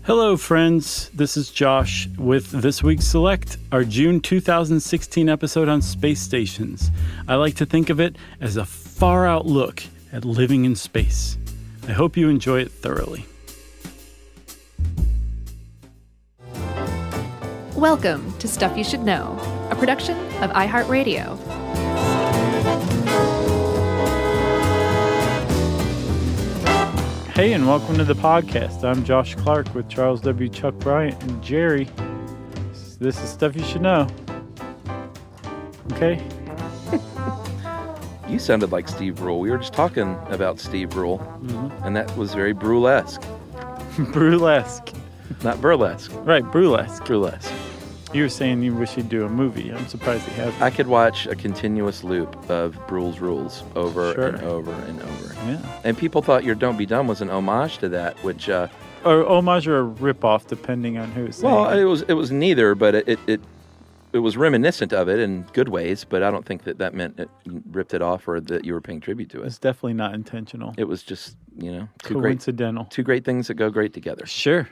Hello, friends. This is Josh with This Week's Select, our June 2016 episode on space stations. I like to think of it as a far-out look at living in space. I hope you enjoy it thoroughly. Welcome to Stuff You Should Know, a production of iHeartRadio. Hey, and welcome to the podcast. I'm Josh Clark with Charles W. Chuck Bryant and Jerry. This is Stuff You Should Know. Okay? You sounded like Steve Brule. We were just talking about Steve Brule, and that was very Brulesque. Burlesque. Not burlesque. Right, burlesque. Brulesque. You were saying you wish he'd do a movie. I'm surprised he hasn't. I could watch a continuous loop of Brule's Rules over and over and over. Yeah. And people thought your Don't Be Dumb was an homage to that, which... or homage or a ripoff, depending on who's saying it was neither, but it was reminiscent of it in good ways, but I don't think that meant it ripped it off or that you were paying tribute to it. It's definitely not intentional. It was just, coincidental. Two great things that go great together. Sure.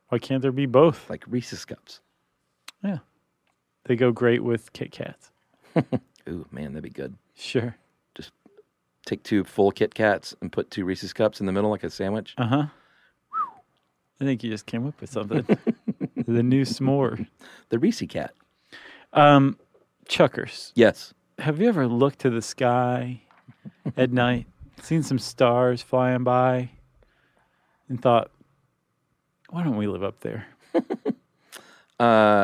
Why can't there be both? Like Reese's Cups. Yeah. They go great with Kit Kats. Ooh, man, that'd be good. Sure. Just take two full Kit Kats and put two Reese's Cups in the middle like a sandwich. Uh-huh. I think you just came up with something. The new s'more. The Reese Cat. Chuckers. Yes. Have you ever looked to the sky at night, seen some stars flying by, and thought, why don't we live up there?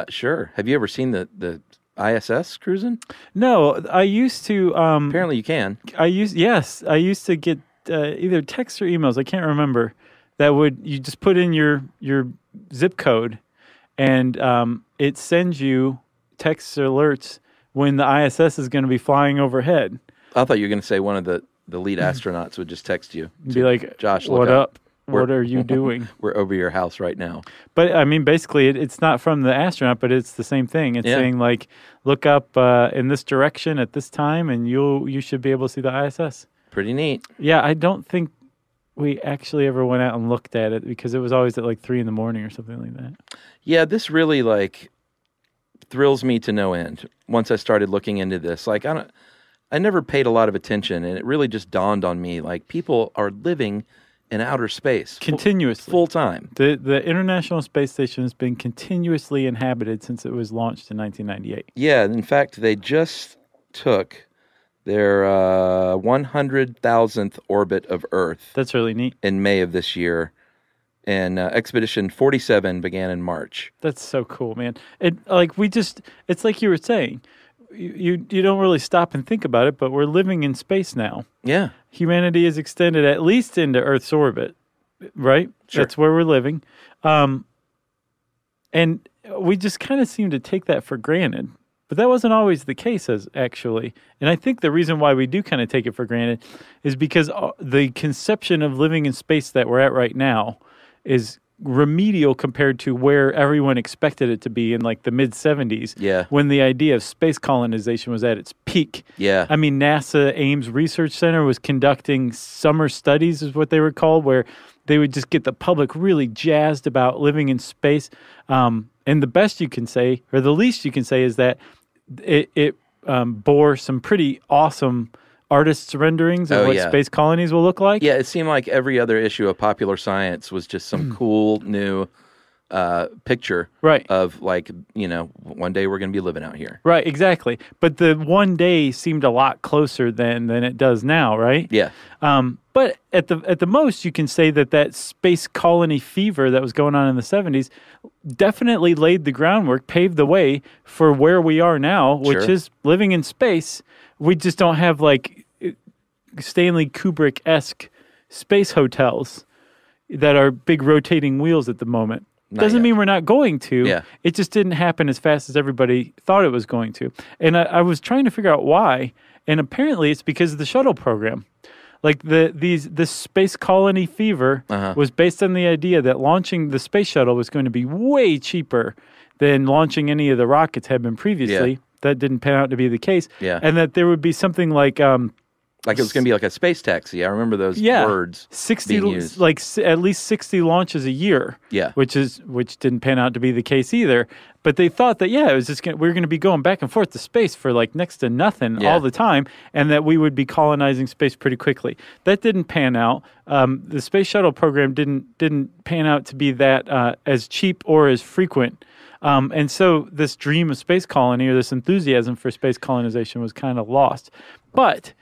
Sure. Have you ever seen the ISS cruising? No, I used to. Apparently, you can. I used to get either texts or emails. I can't remember. You just put in your zip code, and it sends you texts or alerts when the ISS is going to be flying overhead. I thought you were going to say one of the lead astronauts would just text you, be like, "Josh, what up? What are you doing? We're over your house right now." But, I mean, basically, it's not from the astronaut, but it's the same thing. It's saying, like, look up in this direction at this time, and you should be able to see the ISS. Pretty neat. Yeah, I don't think we actually ever went out and looked at it because it was always at, like, 3 a.m. or something like that. Yeah, this really, like, thrills me to no end once I started looking into this. Like, I never paid a lot of attention, and it really just dawned on me, like, people are living in outer space. Continuously. Full time. The International Space Station has been continuously inhabited since it was launched in 1998. Yeah, in fact, they just took their 100,000th orbit of Earth. That's really neat. In May of this year. And Expedition 47 began in March. That's so cool, man. It's like you were saying, you don't really stop and think about it, but we're living in space now. Yeah. Humanity is extended at least into Earth's orbit, right? Sure. That's where we're living. And we just kind of seem to take that for granted. But that wasn't always the case, actually. And I think the reason why we do kind of take it for granted is because the conception of living in space that we're at right now is remedial compared to where everyone expected it to be in like the mid-70s. Yeah. When the idea of space colonization was at its peak. Yeah. I mean, NASA Ames Research Center was conducting summer studies, is what they were called, where they would just get the public really jazzed about living in space. And the best you can say, or the least you can say, is that it bore some pretty awesome artists' renderings of what space colonies will look like. Yeah, it seemed like every other issue of Popular Science was just some cool new picture of, like, one day we're going to be living out here. Right, exactly. But the one day seemed a lot closer than it does now, right? Yeah. But at the most, you can say that space colony fever that was going on in the 70s definitely laid the groundwork, paved the way for where we are now, which is living in space. We just don't have, like, Stanley Kubrick-esque space hotels that are big rotating wheels at the moment. Doesn't mean we're not going to. Yeah. It just didn't happen as fast as everybody thought it was going to. And I was trying to figure out why, and apparently it's because of the shuttle program. Like, this space colony fever was based on the idea that launching the space shuttle was going to be way cheaper than launching any of the rockets had been previously. Yeah. That didn't pan out to be the case. Yeah. And that there would be something like Like it was going to be like a space taxi. I remember those words 60, being used. like at least 60 launches a year. Yeah. Which didn't pan out to be the case either. But they thought that, it was just we were going to be going back and forth to space for like next to nothing all the time, and that we would be colonizing space pretty quickly. That didn't pan out. The space shuttle program didn't pan out to be that as cheap or as frequent. And so this dream of space colony, or this enthusiasm for space colonization, was kind of lost. But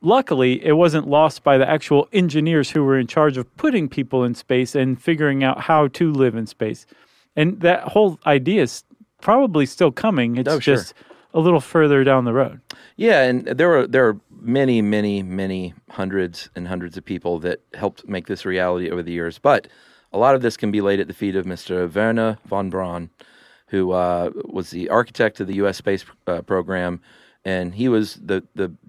luckily, it wasn't lost by the actual engineers who were in charge of putting people in space and figuring out how to live in space. And that whole idea is probably still coming. It's just a little further down the road. Yeah, and there are many, many, many hundreds and hundreds of people that helped make this reality over the years. But a lot of this can be laid at the feet of Mr. Werner von Braun, who was the architect of the U.S. space program, and he was the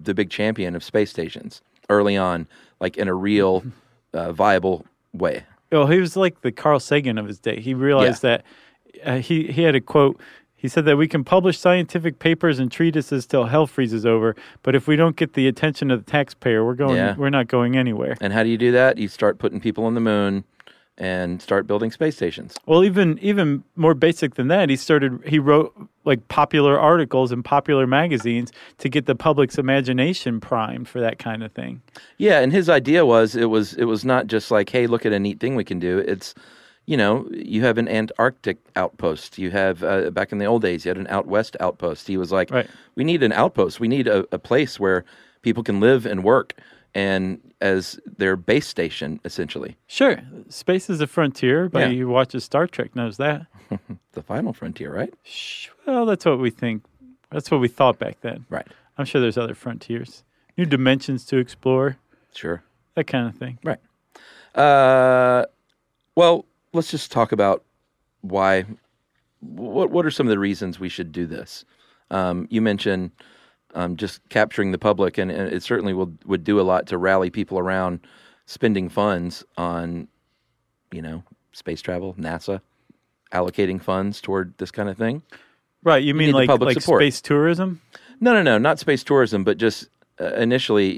big champion of space stations early on, like in a real viable way. Oh, he was like the Carl Sagan of his day. He realized that he had a quote. He said that we can publish scientific papers and treatises till hell freezes over, but if we don't get the attention of the taxpayer, we're not going anywhere. And how do you do that? You start putting people on the moon and start building space stations. Well, even more basic than that, he wrote like popular articles in popular magazines to get the public's imagination primed for that kind of thing. Yeah, and his idea was it was not just like, hey, look at a neat thing we can do. It's, you have an Antarctic outpost. You have, back in the old days, you had an out west outpost. He was like, we need an outpost. We need a place where people can live and work, and as their base station, essentially. Sure. Space is a frontier. Anybody who watches Star Trek knows that. The final frontier, right? Well, that's what we think. That's what we thought back then. Right. I'm sure there's other frontiers. New dimensions to explore. Sure. That kind of thing. Right. Well, let's just talk about why. What are some of the reasons we should do this? You mentioned just capturing the public, and it certainly would do a lot to rally people around spending funds on, space travel, NASA, allocating funds toward this kind of thing. Right. You mean like space tourism? No, not space tourism, but just initially,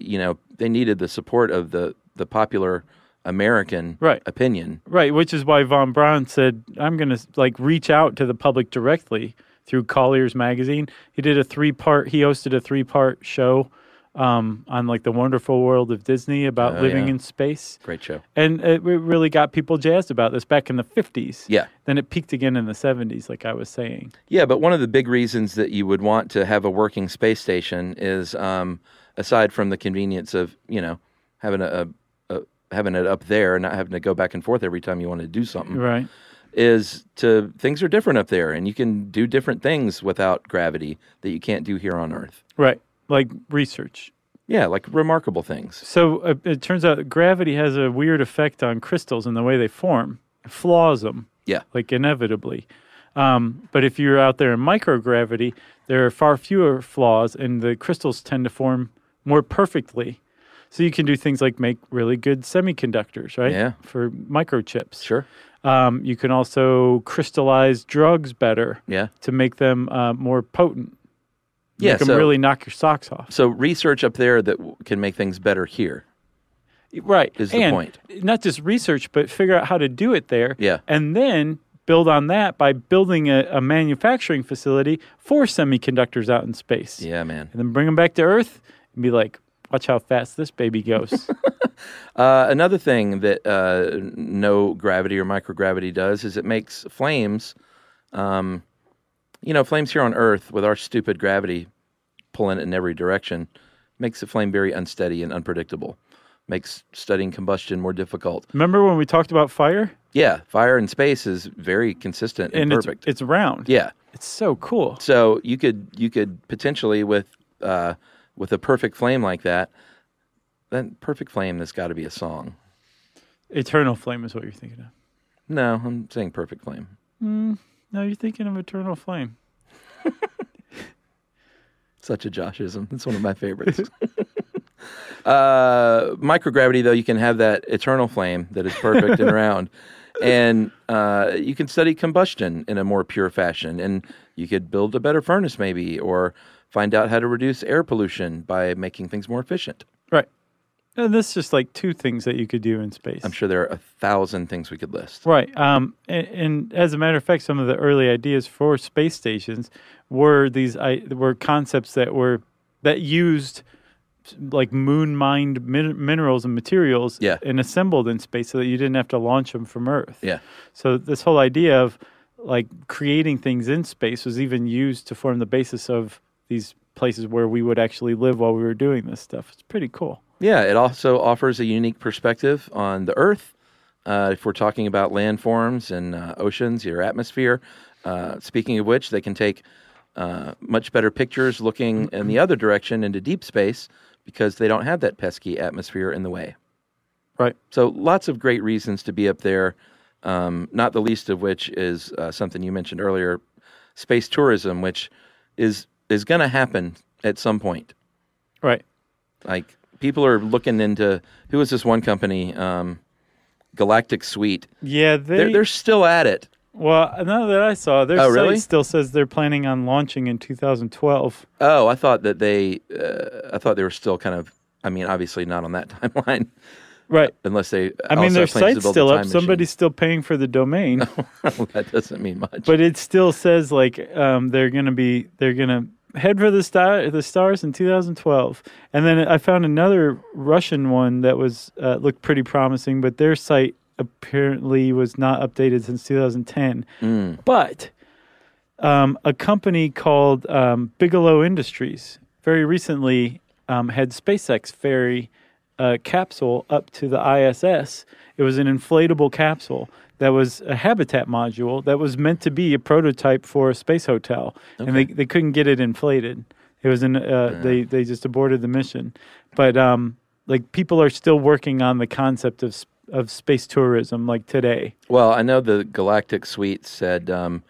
they needed the support of the popular American opinion. Right, which is why von Braun said, I'm going to reach out to the public directly through Collier's magazine. He hosted a 3-part show on the wonderful world of Disney about living in space. Great show. And it really got people jazzed about this back in the 50s. Yeah. Then it peaked again in the 70s, like I was saying. Yeah, but one of the big reasons that you would want to have a working space station is, aside from the convenience of, having it up there and not having to go back and forth every time you want to do something. Right. Things are different up there, and you can do different things without gravity that you can't do here on Earth. Right. Like research. Yeah, like remarkable things. So it turns out gravity has a weird effect on crystals and the way they form. It flaws them. Yeah. Inevitably. But if you're out there in microgravity, there are far fewer flaws, and the crystals tend to form more perfectly. So you can do things like make really good semiconductors, right? Yeah. For microchips. Sure. You can also crystallize drugs better. Yeah. To make them more potent. Yeah. Make them really knock your socks off. So research up there that can make things better here. Right. Is the point. Not just research, but figure out how to do it there. Yeah. And then build on that by building a manufacturing facility for semiconductors out in space. Yeah, man. And then bring them back to Earth and be like, watch how fast this baby goes. Another thing that no gravity or microgravity does is it makes flames, flames here on Earth with our stupid gravity pulling it in every direction, makes the flame very unsteady and unpredictable. Makes studying combustion more difficult. Remember when we talked about fire? Yeah, fire in space is very consistent and perfect. It's round. Yeah. It's so cool. So you could potentially with a perfect flame like that perfect flame, there's got to be a song. Eternal Flame is what you're thinking of. No, I'm saying Perfect Flame. No, you're thinking of Eternal Flame. Such a Joshism. It's one of my favorites. Microgravity, though, you can have that eternal flame that is perfect and round. And you can study combustion in a more pure fashion. And you could build a better furnace, maybe, or find out how to reduce air pollution by making things more efficient. Right. And this is just like two things that you could do in space. I'm sure there are 1,000 things we could list. Right. And as a matter of fact, some of the early ideas for space stations were were concepts that used like moon mined minerals and materials and assembled in space so that you didn't have to launch them from Earth. Yeah. So this whole idea of like creating things in space was even used to form the basis of these places where we would actually live while we were doing this stuff. It's pretty cool. Yeah, it also offers a unique perspective on the Earth. If we're talking about landforms and oceans, your atmosphere. Speaking of which, they can take much better pictures looking in the other direction into deep space because they don't have that pesky atmosphere in the way. Right. So lots of great reasons to be up there, not the least of which is something you mentioned earlier, space tourism, which is going to happen at some point. Right. Like, people are looking into, who is this one company, Galactic Suite? Yeah, they're still at it. Well, now that I saw, their site really? still says they're planning on launching in 2012. Oh, I thought that they were still kind of, I mean, obviously not on that timeline. Right. Unless they, I mean, their site's still up. Somebody's still paying for the domain. That doesn't mean much. But it still says like they're gonna head for the stars in 2012. And then I found another Russian one that was looked pretty promising, but their site apparently was not updated since 2010. But a company called Bigelow Industries very recently had SpaceX ferry a capsule up to the ISS. It was an inflatable capsule that was a habitat module that was meant to be a prototype for a space hotel, and they couldn't get it inflated. It was they just aborted the mission. But like, people are still working on the concept of space tourism like today. Well, I know the Galactic Suite said they're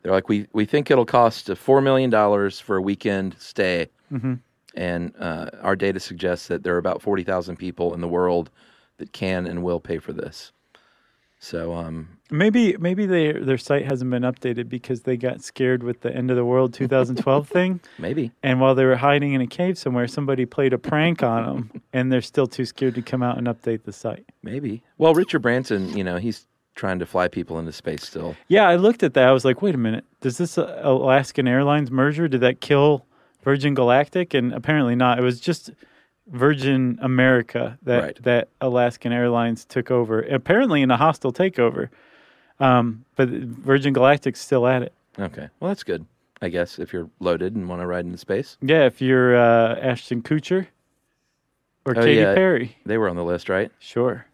like, we think it'll cost $4 million for a weekend stay. Mm-hmm. And our data suggests that there are about 40,000 people in the world that can and will pay for this. So maybe their site hasn't been updated because they got scared with the end of the world 2012 thing. Maybe. And while they were hiding in a cave somewhere, somebody played a prank on them, and they're still too scared to come out and update the site. Maybe. Well, Richard Branson, he's trying to fly people into space still. Yeah, I looked at that. I was like, wait a minute. Does this Alaskan Airlines merger, did that kill Virgin Galactic? And apparently not. It was just Virgin America that Alaskan Airlines took over, apparently in a hostile takeover. But Virgin Galactic's still at it. Okay. Well, that's good, I guess, if you're loaded and want to ride into space. Yeah, if you're Ashton Kutcher or Katy Perry. They were on the list, right? Sure.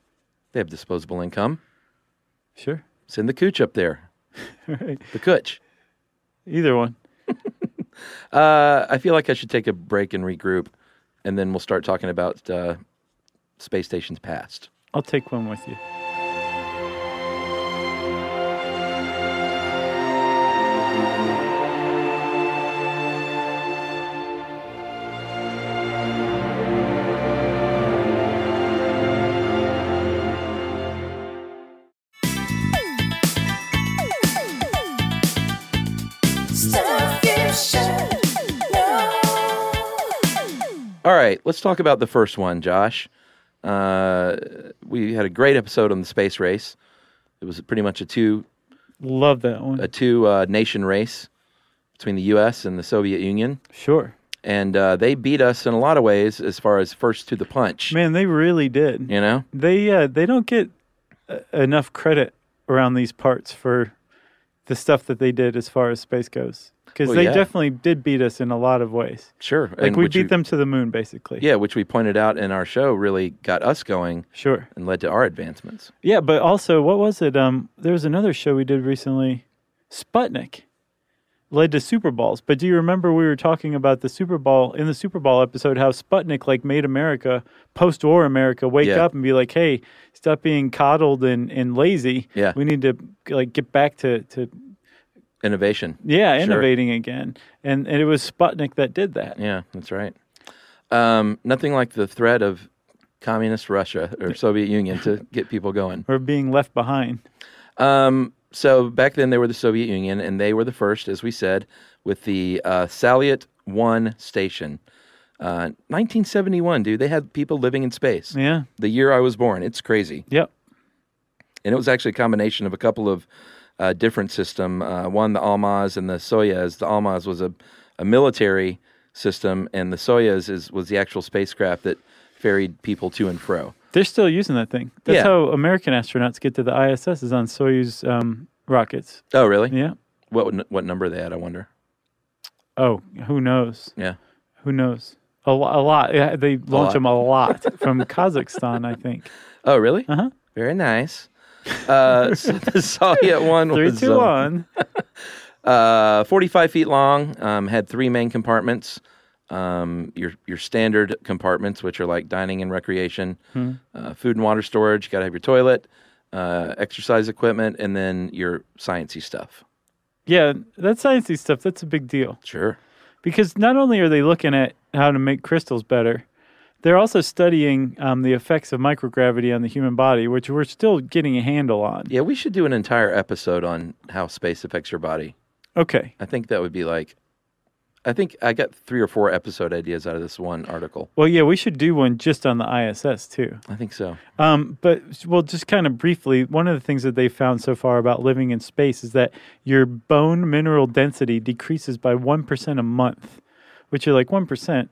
They have disposable income. Sure. Send the cooch up there. Right. The cooch. Either one. I feel like I should take a break and regroup, and then we'll start talking about space stations past. I'll take one with you. All right, let's talk about the first one, Josh. We had a great episode on the space race. It was pretty much Love that one. A two-nation race between the U.S. and the Soviet Union. Sure. And they beat us in a lot of ways as far as first to the punch. Man, they really did. They don't get enough credit around these parts for the stuff that they did as far as space goes. Because they definitely did beat us in a lot of ways. Sure. Like, we beat them to the moon, basically. Yeah, which we pointed out in our show really got us going. Sure. And led to our advancements. Yeah, but also, what was it? There was another show we did recently, Sputnik, led to Super Balls. But do you remember we were talking about the Super Bowl, in the Super Bowl episode, how Sputnik, like, made America, post-war America, wake up and be like, hey, stop being coddled and lazy. Yeah. We need to, like, get back to innovation. Yeah, innovating again. And it was Sputnik that did that. Yeah, that's right. Nothing like the threat of communist Russia or Soviet Union to get people going. Or being left behind. So back then they were the Soviet Union, and they were the first, as we said, with the Salyut 1 station. 1971, dude. They had people living in space. Yeah. The year I was born. It's crazy. Yep. And it was actually a combination of a couple of different system. One, the Almaz and the Soyuz. The Almaz was a military system, and the Soyuz was the actual spacecraft that ferried people to and fro. They're still using that thing. That's how American astronauts get to the ISS, is on Soyuz rockets. Oh, really? Yeah. What number are they at, I wonder? Oh, who knows? Yeah. Who knows? A lot. Yeah, they launch them a lot from Kazakhstan, I think. Oh, really? Uh-huh. Very nice. So the Soviet one 3, was 2, 1. 45 feet long, had 3 main compartments. Your standard compartments, which are like dining and recreation, food and water storage. You got to have your toilet, exercise equipment, and then your sciencey stuff. Yeah, that sciencey stuff, that's a big deal. Sure. Because not only are they looking at how to make crystals better, they're also studying the effects of microgravity on the human body, which we're still getting a handle on. Yeah, we should do an entire episode on how space affects your body. Okay. I think that would be I think I got 3 or 4 episode ideas out of this one article. Well, yeah, we should do one just on the ISS, too. I think so. But, well, just kind of briefly, one of the things that they've found so far about living in space is that your bone mineral density decreases by 1% a month, which you're like, 1%,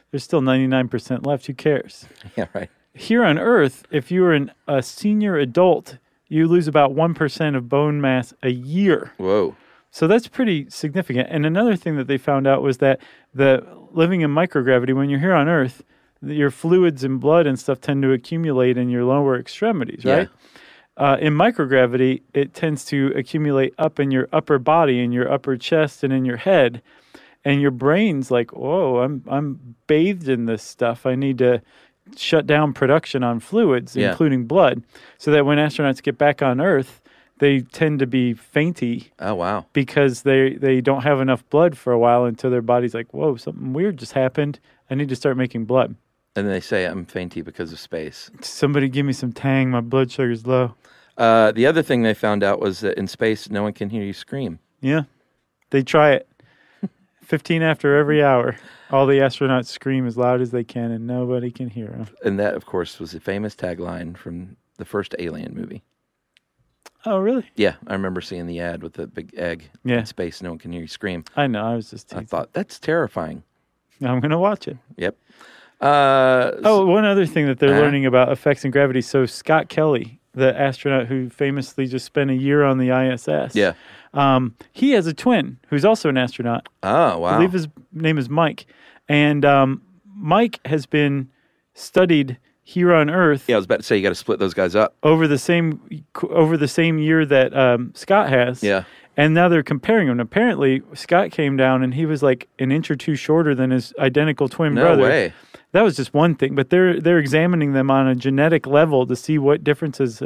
there's still 99% left. Who cares? Yeah, right. Here on Earth, if you were a senior adult, you lose about 1% of bone mass a year. Whoa. So that's pretty significant. And another thing that they found out was that the living in microgravity, when you're here on Earth, your fluids and blood and stuff tend to accumulate in your lower extremities, right? Yeah. In microgravity, it tends to accumulate up in your upper body, in your upper chest, and in your head. And your brain's like, whoa, I'm bathed in this stuff. I need to shut down production on fluids, including blood, so that when astronauts get back on Earth, they tend to be fainty. Oh, wow. Because they don't have enough blood for a while until their body's like, whoa, something weird just happened. I need to start making blood. And they say I'm fainty because of space. Somebody give me some Tang. My blood sugar's low. The other thing they found out was that in space, no one can hear you scream. Yeah. They try it. 15 after every hour. All the astronauts scream as loud as they can, and nobody can hear them. And that, of course, was a famous tagline from the first Alien movie. Oh, really? Yeah, I remember seeing the ad with the big egg in space. No one can hear you scream. I know. I was just teasing. I thought, that's terrifying. I'm going to watch it. Yep. One other thing that they're learning about effects in gravity. So Scott Kelly, the astronaut who famously just spent a year on the ISS. Yeah. He has a twin who's also an astronaut. Oh, wow. I believe his name is Mike. And Mike has been studied here on Earth. Yeah, I was about to say you got to split those guys up over the same year that Scott has. Yeah, and now they're comparing them. Apparently, Scott came down and he was like an inch or two shorter than his identical twin brother. No way. That was just one thing, but they're examining them on a genetic level to see what differences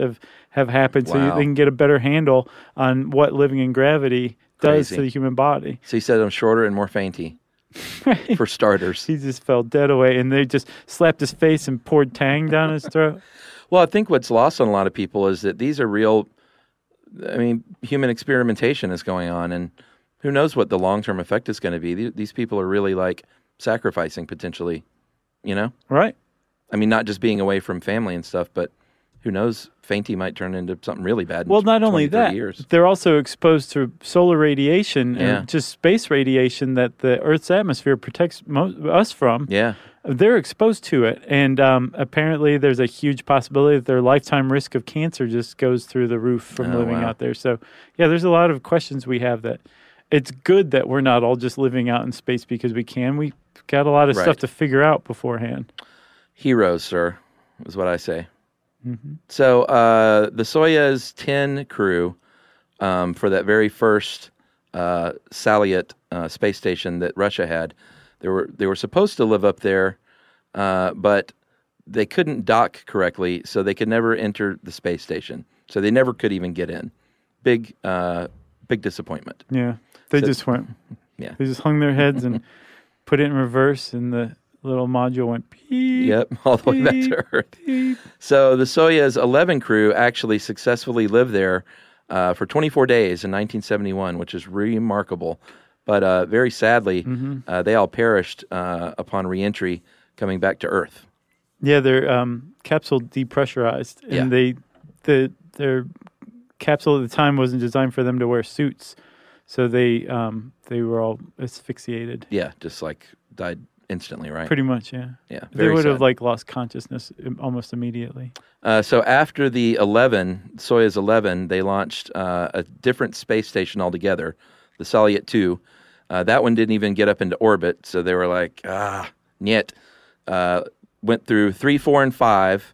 have happened, so they can get a better handle on what living in gravity does to the human body. So he said I'm shorter and more fainty. Right. For starters. He just fell dead away, and they just slapped his face and poured Tang down his throat. Well, I think what's lost on a lot of people is that these are real, human experimentation is going on, and who knows what the long-term effect is going to be. These people are really, sacrificing potentially, Right. I mean, not just being away from family and stuff, but who knows, fainty might turn into something really bad in not only that, years. They're also exposed to solar radiation and just space radiation that the Earth's atmosphere protects us from. Yeah. They're exposed to it, and apparently there's a huge possibility that their lifetime risk of cancer just goes through the roof from living out there. So, there's a lot of questions we have that it's good that we're not all just living out in space because we can. We got a lot of stuff to figure out beforehand. Heroes, sir, is what I say. Mm-hmm. So the Soyuz 10 crew for that very first Salyut space station that Russia had, they were supposed to live up there, but they couldn't dock correctly, so they could never enter the space station. So they never could even get in. Big disappointment. Yeah, they just went. Yeah, they just hung their heads and put it in reverse, and the little module went beep. Yep, all the way back to Earth. Beep. So the Soyuz 11 crew actually successfully lived there for 24 days in 1971, which is remarkable. But very sadly, they all perished upon reentry coming back to Earth. Yeah, their capsule depressurized, and their capsule at the time wasn't designed for them to wear suits, so they were all asphyxiated. Yeah, just like died instantly, right? Pretty much, yeah. Yeah, they would have like lost consciousness almost immediately. So after the Soyuz 11, they launched a different space station altogether, the Salyut 2. That one didn't even get up into orbit, so they were like, niet. Went through 3, 4, and 5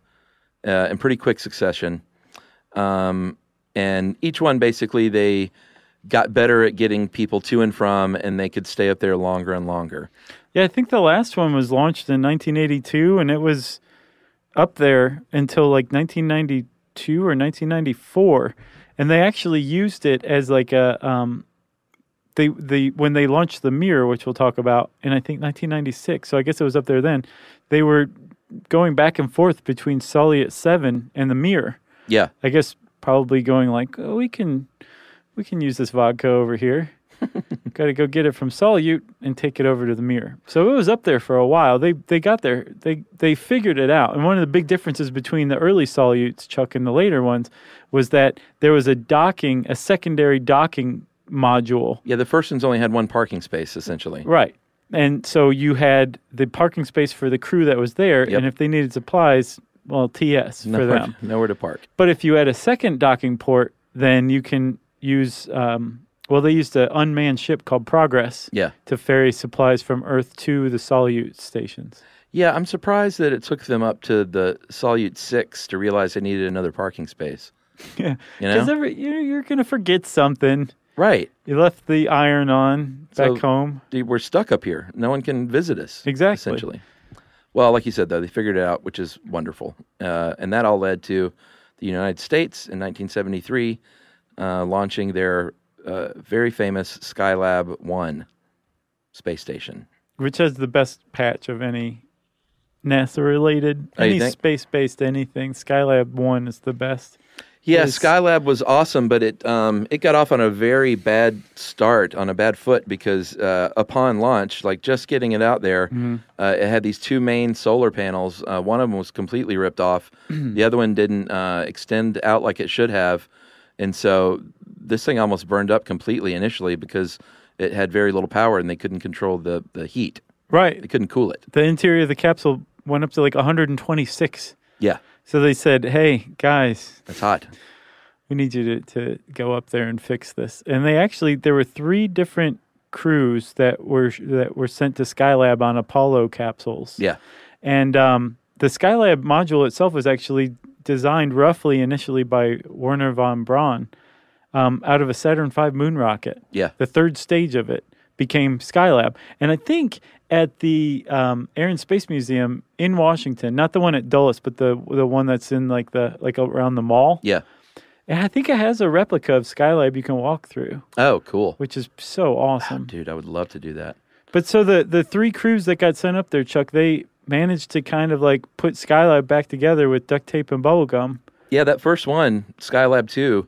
in pretty quick succession. And each one, basically, they got better at getting people to and from, and they could stay up there longer and longer. Yeah, I think the last one was launched in 1982, and it was up there until like 1992 or 1994. And they actually used it as like a... when they launched the Mir, which we'll talk about, in I think 1996, so I guess it was up there then, they were going back and forth between Salyut 7 and the Mir. Yeah. I guess probably going like, oh, we can use this vodka over here. Got to go get it from Salyut and take it over to the Mir. So it was up there for a while. They got there. They figured it out. And one of the big differences between the early Salyuts, Chuck, and the later ones was that there was a secondary docking module. Yeah, the first ones only had one parking space, essentially. Right. And so you had the parking space for the crew that was there, and if they needed supplies, well, TS for them. Nowhere to park. But if you had a second docking port, then you can use, they used an unmanned ship called Progress to ferry supplies from Earth to the Salyut stations. Yeah, I'm surprised that it took them up to the Salyut 6 to realize they needed another parking space. Yeah, because you're going to forget something. Right. You left the iron on back home. We're stuck up here. No one can visit us. Exactly. Essentially. Well, like you said, though, they figured it out, which is wonderful. And that all led to the United States in 1973 launching their very famous Skylab 1 space station. Which has the best patch of any NASA-related, any space-based anything. Skylab 1 is the best. Yeah, Skylab was awesome, but it got off on a very bad start, on a bad foot, because upon launch, like just getting it out there, it had these two main solar panels. One of them was completely ripped off. The other one didn't extend out like it should have. And so this thing almost burned up completely initially because it had very little power and they couldn't control the heat. Right. They couldn't cool it. The interior of the capsule went up to like 126. Yeah. So they said, hey, guys. That's hot. We need you to go up there and fix this. And there were 3 different crews that were sent to Skylab on Apollo capsules. Yeah. And the Skylab module itself was actually designed roughly initially by Wernher von Braun out of a Saturn V moon rocket. Yeah. The third stage of it became Skylab. And I think at the Air and Space Museum in Washington, not the one at Dulles, but the one that's in like around the mall. Yeah. And I think it has a replica of Skylab you can walk through. Oh, cool. Which is so awesome. Wow, dude, I would love to do that. But so the 3 crews that got sent up there, Chuck, they managed to kind of like put Skylab back together with duct tape and bubble gum. Yeah, that first one, Skylab 2,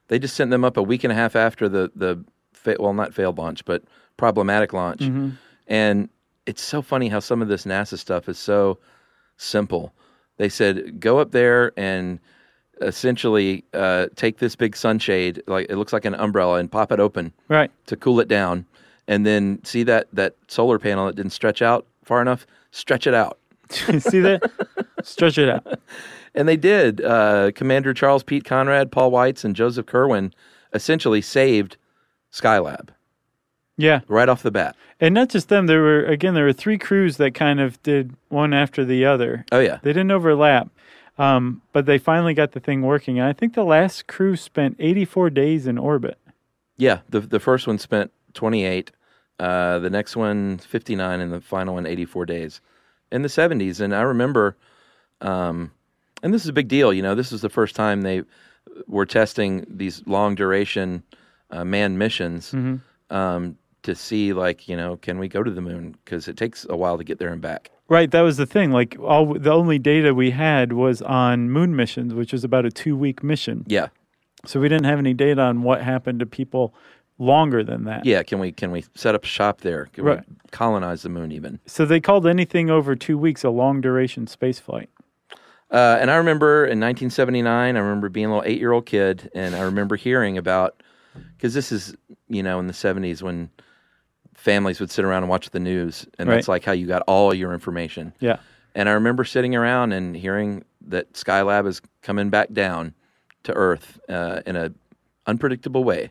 they just sent them up a week and a half after not failed launch, but problematic launch. Mm-hmm. And it's so funny how some of this NASA stuff is so simple. They said, go up there and essentially take this big sunshade, like it looks like an umbrella, and pop it open to cool it down. And then see that solar panel that didn't stretch out far enough? Stretch it out. See that? Stretch it out. And they did. Commander Charles Pete Conrad, Paul Weitz, and Joseph Kerwin essentially saved Skylab. Yeah. Right off the bat. And not just them. There were 3 crews that kind of did one after the other. Oh, yeah. They didn't overlap. But they finally got the thing working. And I think the last crew spent 84 days in orbit. Yeah. The first one spent 28. The next one, 59. And the final one, 84 days. In the 70s. And I remember, and this is a big deal, this is the first time they were testing these long duration manned missions. Mm-hmm. To see, can we go to the moon? Because it takes a while to get there and back. Right, that was the thing. Like, the only data we had was on moon missions, which was about a 2-week mission. Yeah. So we didn't have any data on what happened to people longer than that. Yeah, can we set up shop there? Can we colonize the moon even? So they called anything over 2 weeks a long-duration space flight. And I remember in 1979, I remember being a little 8-year-old kid, and I remember hearing about, because this is, in the 70s when families would sit around and watch the news, and that's like how you got all your information. Yeah. And I remember sitting around and hearing that Skylab is coming back down to Earth in a unpredictable way.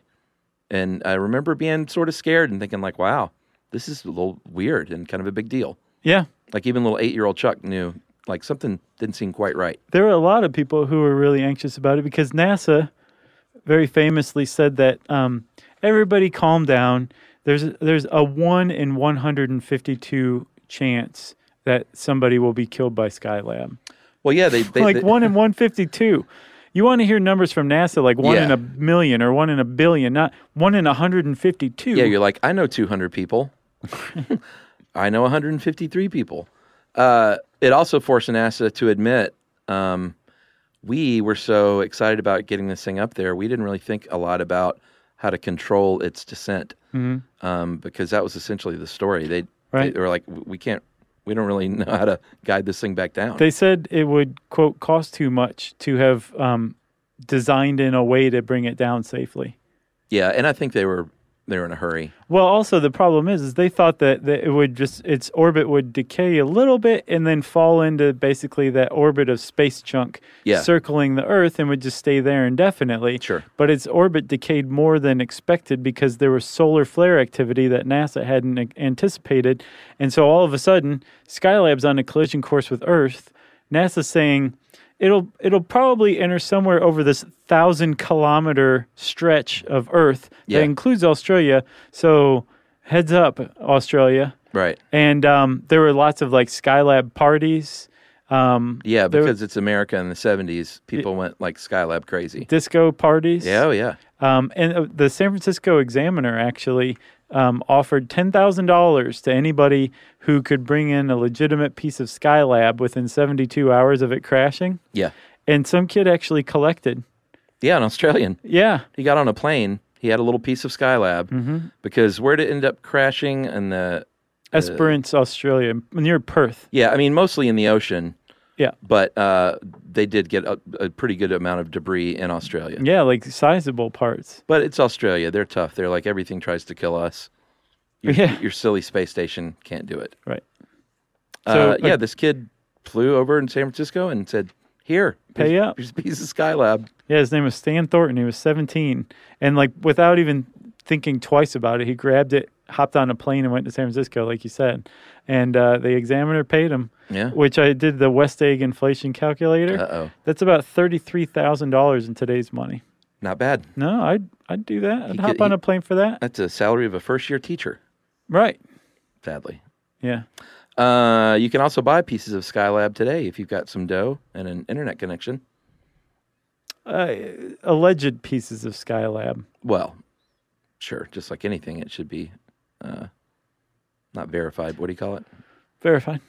And I remember being sort of scared and thinking like, wow, this is a little weird and kind of a big deal. Yeah. Like even little 8-year-old Chuck knew like something didn't seem quite right. There were a lot of people who were really anxious about it because NASA very famously said that everybody calm down. There's a 1 in 152 chance that somebody will be killed by Skylab. Well, yeah, they like 1 in 152. You want to hear numbers from NASA like 1 in a million or 1 in a billion, not 1 in 152. Yeah, you're like, I know 200 people. I know 153 people. It also forced NASA to admit we were so excited about getting this thing up there, we didn't really think a lot about how to control its descent because that was essentially the story. They were like, we don't really know how to guide this thing back down. They said it would, quote, cost too much to have designed in a way to bring it down safely. Yeah, and I think they were in a hurry. Well, also the problem is they thought that it would just, its orbit would decay a little bit and then fall into basically that orbit of space junk circling the Earth and would just stay there indefinitely. Sure. But its orbit decayed more than expected because there was solar flare activity that NASA hadn't anticipated. And so all of a sudden, Skylab's on a collision course with Earth. NASA's saying it'll probably enter somewhere over this 1,000-kilometer stretch of Earth that includes Australia. So heads up, Australia. Right. And there were lots of like Skylab parties. Because it's America in the 70s, people went like Skylab crazy. Disco parties. Yeah, oh yeah. And the San Francisco Examiner actually offered $10,000 to anybody who could bring in a legitimate piece of Skylab within 72 hours of it crashing. Yeah. And some kid actually collected. Yeah, an Australian. Yeah. He got on a plane. He had a little piece of Skylab because where did it end up crashing? In the Esperance, Australia, near Perth. Yeah, I mean, mostly in the ocean. Yeah. But they did get a pretty good amount of debris in Australia. Yeah, like sizable parts. But it's Australia. They're tough. They're like, everything tries to kill us. Your silly space station can't do it. Right. So, this kid flew over in San Francisco and said, here, pay up. Here's a piece of Skylab. Yeah, his name was Stan Thornton. He was 17. And like without even thinking twice about it, he grabbed it, hopped on a plane and went to San Francisco, like you said. And the Examiner paid him, which I did the West Egg inflation calculator. Uh-oh. That's about $33,000 in today's money. Not bad. No, I'd do that. I'd hop on a plane for that. That's a salary of a first-year teacher. Right. Sadly. Yeah. You can also buy pieces of Skylab today if you've got some dough and an internet connection. Alleged pieces of Skylab. Well, sure. Just like anything, it should be not verified. What do you call it? Verified.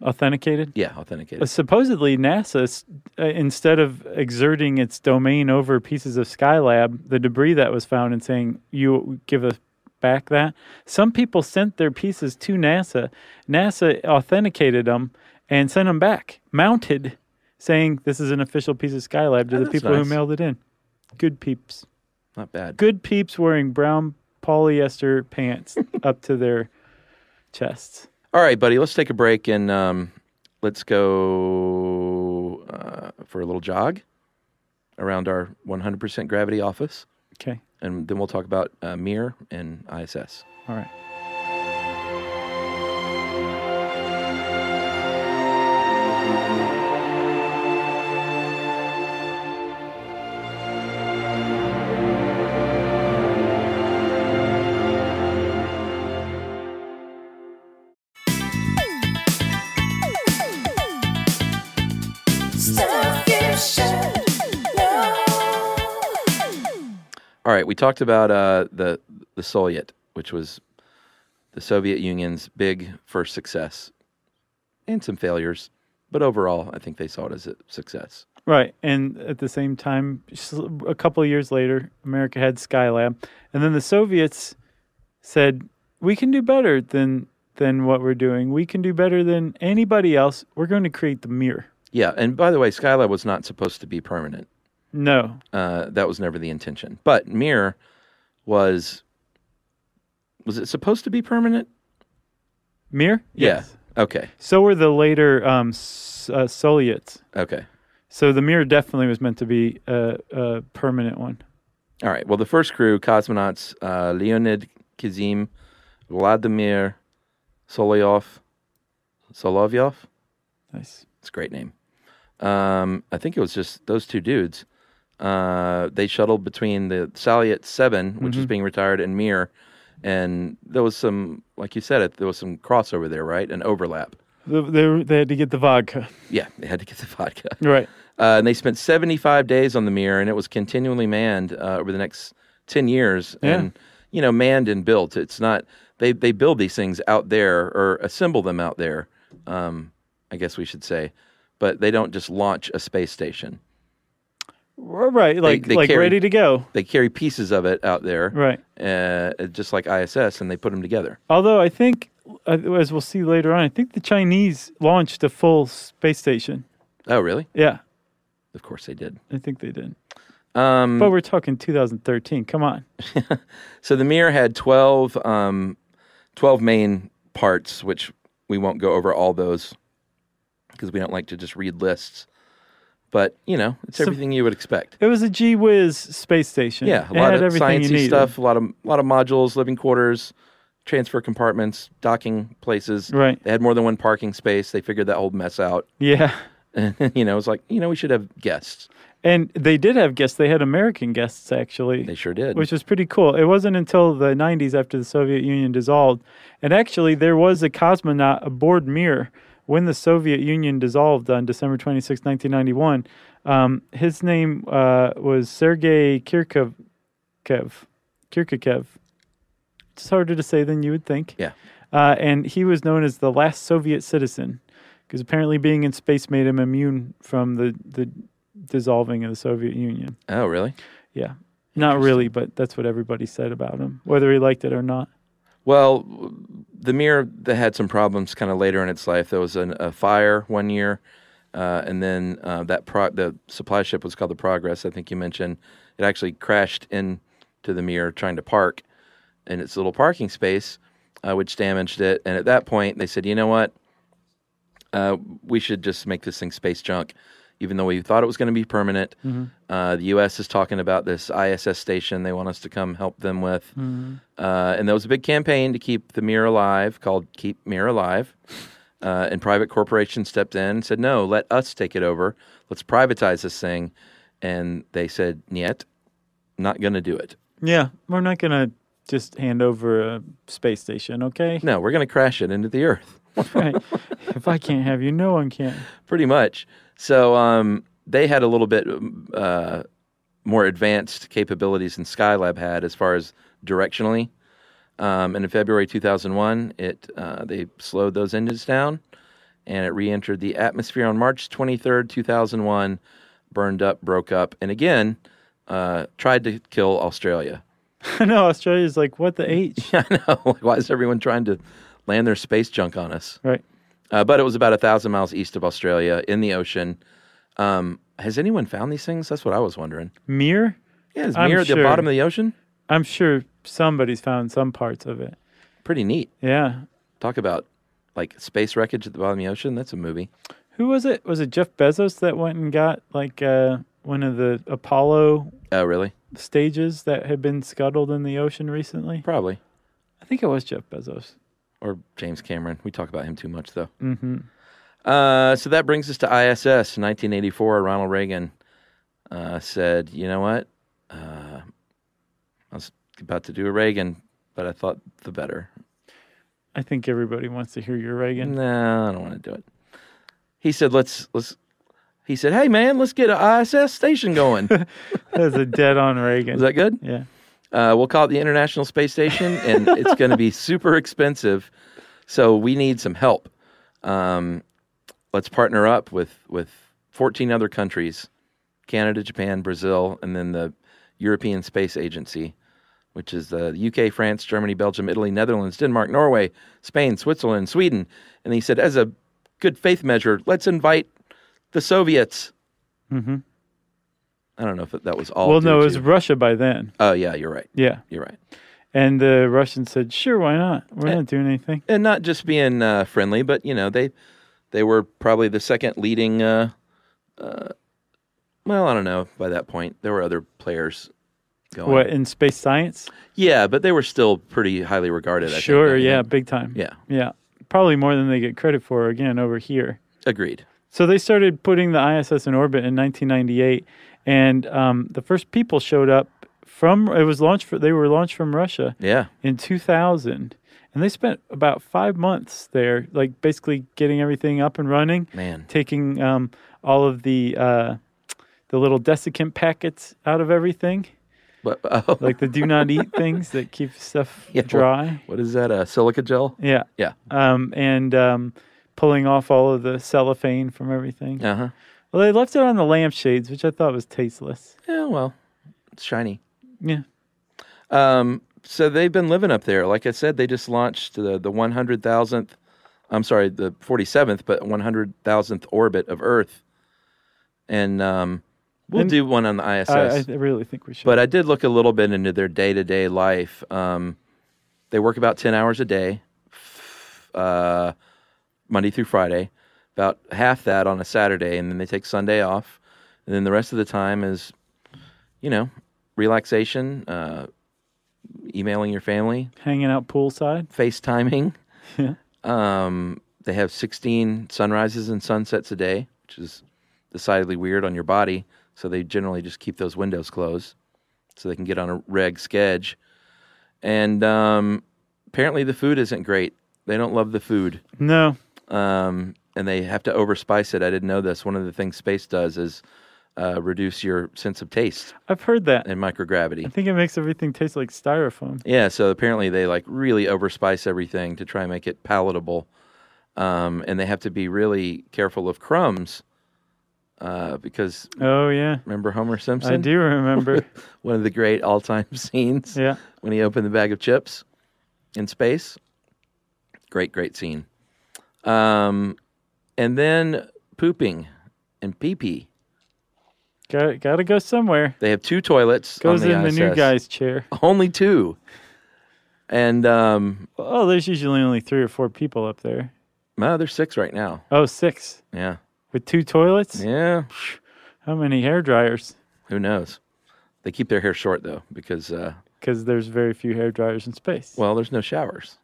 Authenticated? Yeah, authenticated. Supposedly, NASA, instead of exerting its domain over pieces of Skylab, the debris that was found and saying, you give us back that, some people sent their pieces to NASA. NASA authenticated them and sent them back, mounted, saying this is an official piece of Skylab to the people who mailed it in. Good peeps. Not bad. Good peeps wearing brown polyester pants up to their chests. All right, buddy, let's take a break and let's go for a little jog around our 100% gravity office. Okay. And then we'll talk about Mir and ISS. All right. All right, we talked about the Soyuz, which was the Soviet Union's big first success, and some failures, but overall, I think they saw it as a success. Right. And at the same time, a couple of years later, America had Skylab. And then the Soviets said, we can do better than what we're doing. We can do better than anybody else. We're going to create the Mir. Yeah. And by the way, Skylab was not supposed to be permanent. No. That was never the intention. But Mir was it supposed to be permanent? Mir? Yes. Yeah. Okay. So were the later Soviets. Okay. So the Mir definitely was meant to be a permanent one. All right. Well, the first crew, cosmonauts Leonid Kizim, Vladimir Solovyov. Nice. It's a great name. I think it was just those two dudes. They shuttled between the Salyut 7, which was being retired, and Mir. And there was some, like you said, there was some crossover there, right? An overlap. They had to get the vodka. Yeah, they had to get the vodka. Right. And they spent 75 days on the Mir, and it was continually manned over the next 10 years. Yeah. And, manned and built. It's not, they build these things out there or assemble them out there, I guess we should say. But they don't just launch a space station. Right, they carry, ready to go. They carry pieces of it out there. Right. Just like ISS, and they put them together. Although I think, as we'll see later on, I think the Chinese launched a full space station. Oh, really? Yeah. Of course they did. I think they did. But we're talking 2013. Come on. So the Mir had 12 main parts, which we won't go over all those because we don't like to just read lists. But, it's everything you would expect. It was a gee whiz space station. Yeah, a lot of sciencey stuff, a lot of modules, living quarters, transfer compartments, docking places. Right. They had more than one parking space. They figured that whole mess out. Yeah. And, it was like, we should have guests. And they did have guests. They had American guests, actually. They sure did. Which was pretty cool. It wasn't until the 90s after the Soviet Union dissolved. And actually, there was a cosmonaut aboard Mir when the Soviet Union dissolved on December 26, 1991. His name was Sergei Kirkakev. It's harder to say than you would think. Yeah. And he was known as the last Soviet citizen because apparently being in space made him immune from the dissolving of the Soviet Union. Oh, really? Yeah. Not really, but that's what everybody said about him, whether he liked it or not. Well, the Mir that had some problems kind of later in its life. There was a fire one year, and then the supply ship was called the Progress. I think you mentioned it actually crashed into the Mir trying to park in its little parking space, which damaged it. And at that point, they said, "You know what? We should just make this thing space junk." Even though we thought it was going to be permanent. Mm-hmm. The U.S. is talking about this ISS station they want us to come help them with. Mm-hmm. And there was a big campaign to keep the Mir alive called Keep Mir Alive. And private corporations stepped in and said, no, let us take it over. Let's privatize this thing. And they said, niet, not going to do it. Yeah, we're not going to just hand over a space station, okay? No, we're going to crash it into the Earth. Right. If I can't have you, no one can. Pretty much. So they had a little bit more advanced capabilities than Skylab had as far as directionally. And in February 2001, they slowed those engines down, and it re-entered the atmosphere on March 23rd, 2001, burned up, broke up, and again tried to kill Australia. I know, Australia's like, what the H? I know. Like, why is everyone trying to land their space junk on us? Right. But it was about 1,000 miles east of Australia in the ocean. Has anyone found these things? That's what I was wondering. Mir? Yeah, is Mir at the bottom of the ocean? I'm sure somebody's found some parts of it. Pretty neat. Yeah. Talk about, like, space wreckage at the bottom of the ocean. That's a movie. Who was it? Was it Jeff Bezos that went and got, like, one of the Apollo really? Stages that had been scuttled in the ocean recently? Probably. I think it was Jeff Bezos. Or James Cameron. We talk about him too much, though. Mm-hmm. So that brings us to ISS. In 1984, Ronald Reagan said, you know what? I was about to do a Reagan, but I thought the better. I think everybody wants to hear your Reagan. No, I don't want to do it. He said, he said, hey, man, let's get an ISS station going. That was a dead-on Reagan. Is that good? Yeah. We'll call it the International Space Station, and it's going to be super expensive, so we need some help. Let's partner up with 14 other countries Canada, Japan, Brazil, and then the European Space Agency, which is the UK, France, Germany, Belgium, Italy, Netherlands, Denmark, Norway, Spain, Switzerland, Sweden. And he said, as a good faith measure, let's invite the Soviets. Mm-hmm. I don't know if that was all. Well, no, it was Russia by then. Oh, yeah, you're right. Yeah. You're right. And the Russians said, sure, why not? We're not doing anything. And not just being friendly, but, they were probably the second leading, well, I don't know, by that point. There were other players going. What, in space science? Yeah, but they were still pretty highly regarded, I Sure, think. yeah, big time. Yeah. Yeah. Probably more than they get credit for, again, over here. Agreed. So they started putting the ISS in orbit in 1998, and the first people showed up they were launched from Russia in 2000, and they spent about 5 months there, like basically getting everything up and running. Man. Taking all of the little desiccant packets out of everything. What? Oh. Like the do not eat things that keep stuff dry. What is that? Silica gel? Yeah. Yeah. And pulling off all of the cellophane from everything. Uh-huh. Well, they left it on the lampshades, which I thought was tasteless. Yeah, well, it's shiny. Yeah. So they've been living up there. Like I said, they just launched the 100,000th, I'm sorry, the 47th, but 100,000th orbit of Earth. And we'll do one on the ISS. I really think we should. But I did look a little bit into their day-to-day life. They work about 10 hours a day, Monday through Friday, about half that on a Saturday, and then they take Sunday off. And then the rest of the time is, relaxation, emailing your family. Hanging out poolside. FaceTiming. Yeah. They have 16 sunrises and sunsets a day, which is decidedly weird on your body. So they generally just keep those windows closed so they can get on a reg schedule. And apparently the food isn't great. They don't love the food. No. And they have to overspice it. I didn't know this. One of the things space does is reduce your sense of taste. I've heard that. In microgravity. I think it makes everything taste like styrofoam. Yeah, so apparently they really overspice everything to try and make it palatable. And they have to be really careful of crumbs because... Oh, yeah. Remember Homer Simpson? I do remember. One of the great all-time scenes. Yeah. When he opened the bag of chips in space. Great, great scene. And then pooping and pee-pee. Got to go somewhere. They have 2 toilets Goes on the in ISS. the new guy's chair. Only 2. And... there's usually only 3 or 4 people up there. No, there's 6 right now. Oh, 6. Yeah. With 2 toilets? Yeah. How many hair dryers? Who knows? They keep their hair short, though, because... Because there's very few hair dryers in space. Well, there's no showers.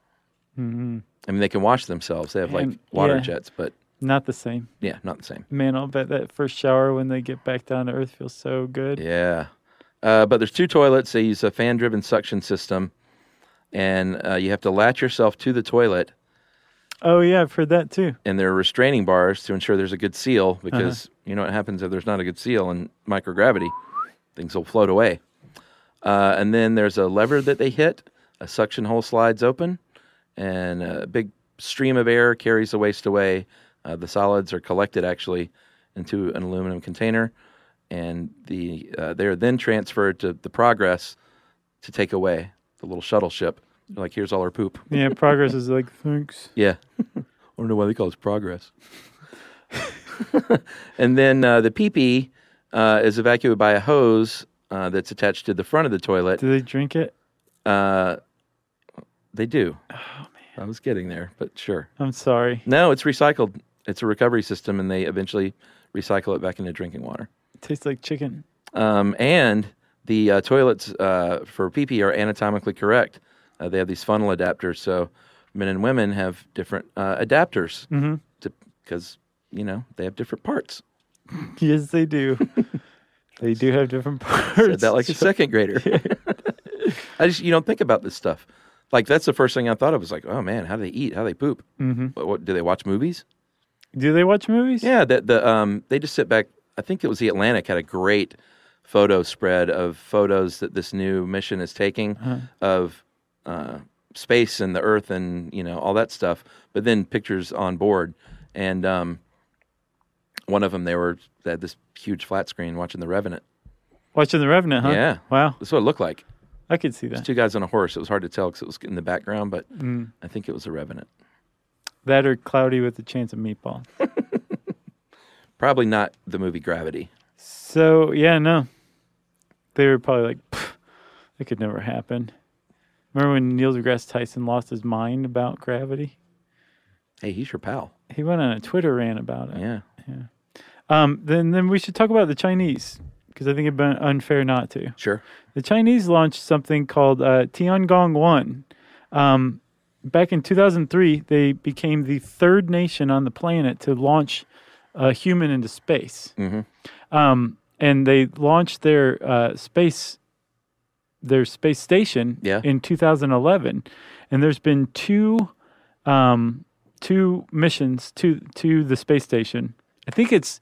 Mm-hmm. I mean, they can wash themselves. They have, water jets, but... Not the same. Yeah, not the same. Man, I'll bet that first shower when they get back down to Earth feels so good. Yeah. But there's 2 toilets. They use a fan-driven suction system, and you have to latch yourself to the toilet. Oh, yeah, I've heard that, too. And there are restraining bars to ensure there's a good seal, because you know what happens if there's not a good seal in microgravity. Things will float away. And then there's a lever that they hit. A suction hole slides open, and a big stream of air carries the waste away. The solids are collected, actually, into an aluminum container, and they're then transferred to the Progress to take away the little shuttle ship. They're like, here's all our poop. Yeah, Progress is like, thanks. Yeah. I don't know why they call it Progress. And then the pee-pee is evacuated by a hose that's attached to the front of the toilet. Do they drink it? They do. Oh, man. I was getting there, but sure. I'm sorry. No, it's recycled. It's a recovery system, and they eventually recycle it back into drinking water. It tastes like chicken. And the toilets for pee-pee are anatomically correct. They have these funnel adapters, so men and women have different adapters because, they have different parts. Yes, they do. They do have different parts. Said that like a second grader. You don't think about this stuff. Like, that's the first thing I thought of was like, oh, man, how do they eat? How do they poop? Mm-hmm. What, do they watch movies? Do they watch movies? Yeah, they just sit back. I think it was The Atlantic had a great photo spread of photos that this new mission is taking of space and the Earth and, all that stuff, but then pictures on board. And One of them, they had this huge flat screen watching The Revenant. Watching The Revenant, huh? Yeah. Wow. That's what it looked like. I could see that. There's two guys on a horse. It was hard to tell because it was in the background, but I think it was The Revenant. That or Cloudy with a Chance of Meatball. Probably not the movie Gravity. So, yeah, no. They were probably like, that could never happen. Remember when Neil deGrasse Tyson lost his mind about gravity? Hey, he's your pal. He went on a Twitter rant about it. Yeah. Then we should talk about the Chinese, because I think it'd be unfair not to. Sure. The Chinese launched something called Tiangong-1. Back in 2003, they became the third nation on the planet to launch a human into space. Mm-hmm. And they launched their space station in 2011. And there's been two missions to the space station. I think it's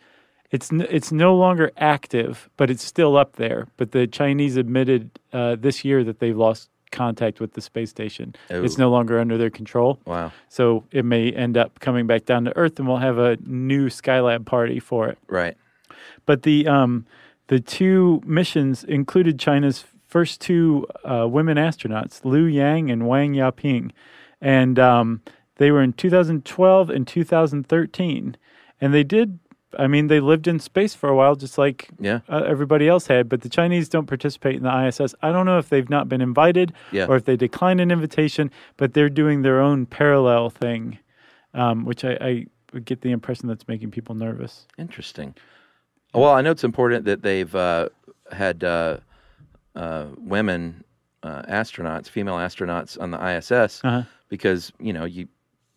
no longer active, but it's still up there. But the Chinese admitted this year that they've lost contact with the space station. Ooh. It's no longer under their control. Wow. So it may end up coming back down to Earth, and we'll have a new Skylab party for it. Right. But the two missions included China's first two women astronauts, Liu Yang and Wang Yaping. And they were in 2012 and 2013. And they lived in space for a while, just like everybody else had. But the Chinese don't participate in the ISS. I don't know if they've not been invited or if they declined an invitation, but they're doing their own parallel thing, which I get the impression that's making people nervous. Interesting. Well, I know it's important that they've had women astronauts, female astronauts on the ISS, because,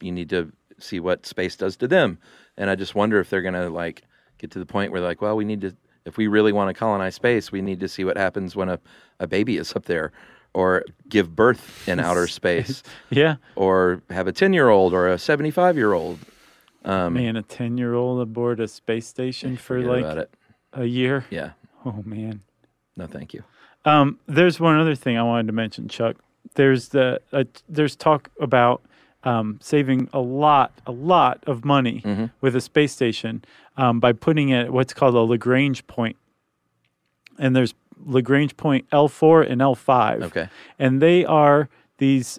you need to see what space does to them. And I just wonder if they're going to get to the point where well, we need to, if we really want to colonize space, we need to see what happens when a baby is up there, or give birth in outer space. Yeah. Or have a 10-year-old or a 75-year-old. Man, a 10-year-old aboard a space station for a year? Yeah. Oh, man. No, thank you. There's one other thing I wanted to mention, Chuck. There's talk about saving a lot of money with a space station by putting it at what's called a Lagrange point. And there's Lagrange point L4 and L5. Okay. And they are these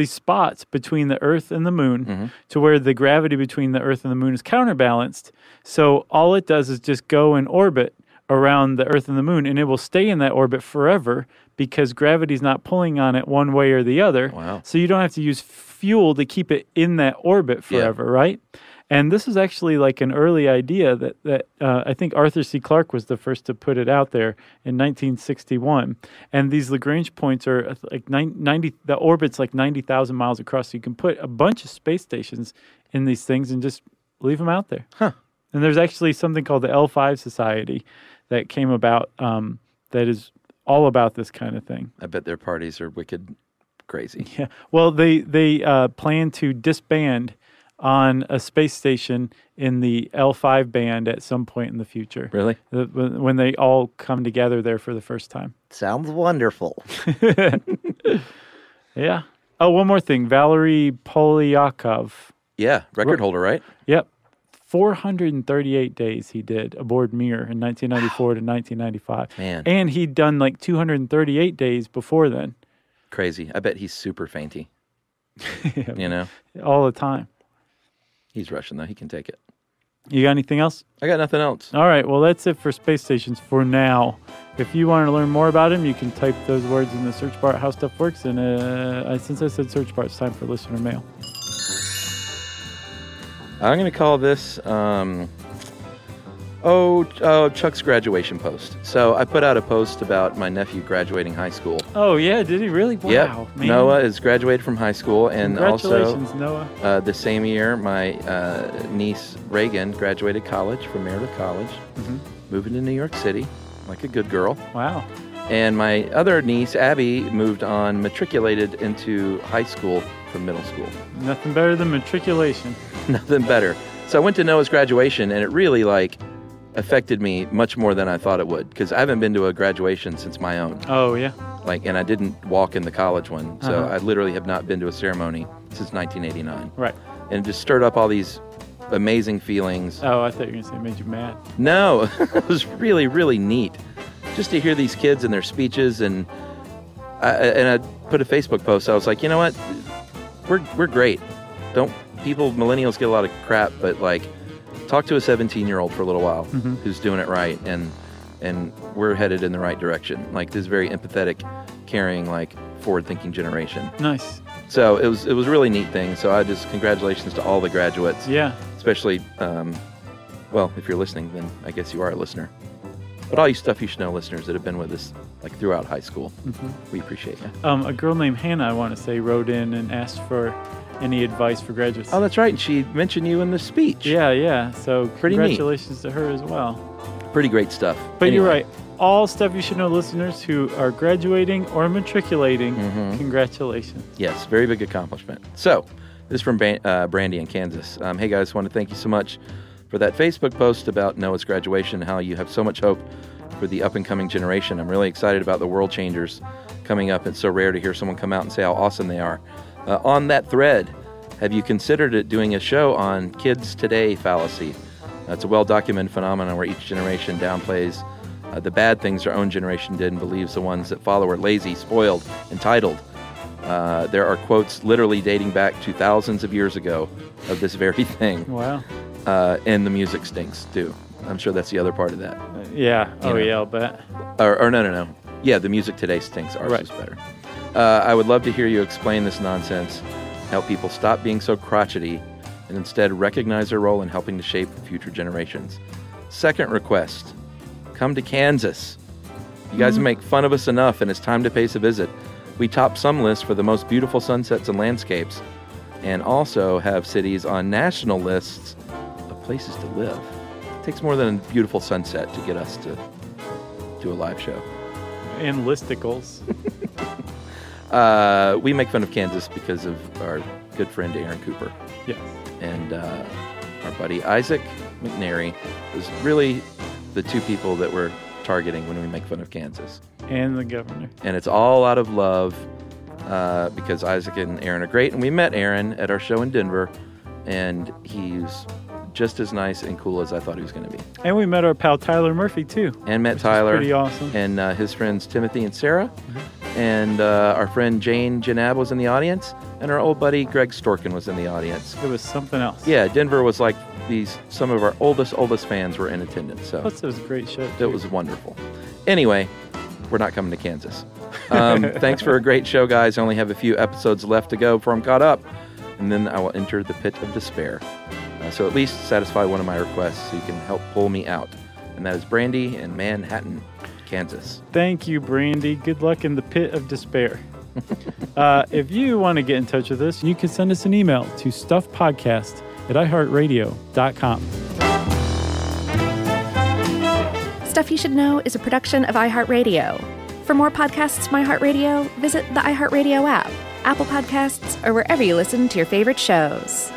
spots between the Earth and the Moon to where the gravity between the Earth and the Moon is counterbalanced. So all it does is just go in orbit around the Earth and the Moon, and it will stay in that orbit forever because gravity's not pulling on it one way or the other. Wow. So you don't have to use fuel to keep it in that orbit forever, right? And this is actually an early idea that I think Arthur C. Clarke was the first to put it out there in 1961. And these Lagrange points are 90. The orbit's 90,000 miles across. So you can put a bunch of space stations in these things and just leave them out there. Huh. And there's actually something called the L5 Society that came about that is all about this kind of thing. I bet their parties are wicked crazy. Yeah. Well, they plan to disband on a space station in the L5 band at some point in the future. Really? When they all come together there for the first time. Sounds wonderful. Yeah. Oh, one more thing. Valery Polyakov. Yeah, record holder, right? Yep. 438 days he did aboard Mir in 1994 to 1995. Man. And he'd done 238 days before then. Crazy. I bet he's super fainty. Yeah, all the time. He's Russian, though. He can take it. You got anything else? I got nothing else. All right. Well, that's it for space stations for now. If you want to learn more about them, you can type those words in the search bar at How Stuff Works. And since I said search bar, it's time for listener mail. I'm going to call this, Chuck's graduation post. So I put out a post about my nephew graduating high school. Oh, yeah? Did he really? Wow. Yep. Man. Noah is graduated from high school. And Congratulations, also, Noah. The same year, my niece, Reagan, graduated college from Meredith College, moving to New York City like a good girl. Wow. And my other niece, Abby, moved on, matriculated into high school from middle school. Nothing better than matriculation. Nothing better. So I went to Noah's graduation, and it really, affected me much more than I thought it would, because I haven't been to a graduation since my own. Oh, yeah. And I didn't walk in the college one, so I literally have not been to a ceremony since 1989. Right. And it just stirred up all these amazing feelings. Oh, I thought you were going to say it made you mad. No, it was really, really neat just to hear these kids and their speeches. And I put a Facebook post. I was like, you know what? We're great. Millennials get a lot of crap, but like, talk to a 17-year-old for a little while who's doing it right, and we're headed in the right direction. Like, this very empathetic, caring, like, forward-thinking generation. Nice. So it was a really neat thing. So congratulations to all the graduates. Yeah. Especially, well, if you're listening, then I guess you are a listener. But all you Stuff You Should Know listeners that have been with us like throughout high school, we appreciate you. A girl named Hannah, I want to say, wrote in and asked for any advice for graduates. Oh, that's right. And she mentioned you in the speech. Yeah. So pretty congratulations to her as well. Pretty great stuff. But anyway. You're right. All Stuff You Should Know listeners who are graduating or matriculating, congratulations. Yes, very big accomplishment. So, this is from Brandy in Kansas. Hey guys, want to thank you so much for that Facebook post about Noah's graduation, how you have so much hope for the up-and-coming generation. I'm really excited about the world changers coming up. It's so rare to hear someone come out and say how awesome they are. On that thread, have you considered doing a show on Kids Today fallacy? It's a well-documented phenomenon where each generation downplays the bad things their own generation did and believes the ones that follow are lazy, spoiled, entitled. There are quotes literally dating back to thousands of years ago of this very thing. Wow. And the music stinks, too. I'm sure that's the other part of that. Yeah. Yeah, I'll bet. Or no. Yeah, the music today stinks. Ours is better. I would love to hear you explain this nonsense, help people stop being so crotchety, and instead recognize their role in helping to shape future generations. Second request, come to Kansas. You guys make fun of us enough, and it's time to pay us a visit. We top some lists for the most beautiful sunsets and landscapes, and also have cities on national lists of places to live. It takes more than a beautiful sunset to get us to do a live show. And listicles. We make fun of Kansas because of our good friend Aaron Cooper. Yes. And our buddy Isaac McNary is really the two people that we're targeting when we make fun of Kansas. And the governor. And it's all out of love because Isaac and Aaron are great. And we met Aaron at our show in Denver, and he's just as nice and cool as I thought he was going to be. And we met our pal Tyler Murphy, too. And met Tyler. Pretty awesome. And his friends Timothy and Sarah. And our friend Jane Janab was in the audience. And our old buddy Greg Storkin was in the audience. It was something else. Yeah, Denver was like some of our oldest fans were in attendance. So plus, it was a great show, too. It was wonderful. Anyway, we're not coming to Kansas. Thanks for a great show, guys. I only have a few episodes left to go before I'm caught up. And then I will enter the pit of despair. So at least satisfy one of my requests so you can help pull me out. And that is Brandy in Manhattan, Kansas. Thank you, Brandy. Good luck in the pit of despair. If you want to get in touch with us, you can send us an email to stuffpodcast@iheartradio.com. Stuff You Should Know is a production of iHeartRadio. For more podcasts from iHeartRadio, visit the iHeartRadio app, Apple Podcasts, or wherever you listen to your favorite shows.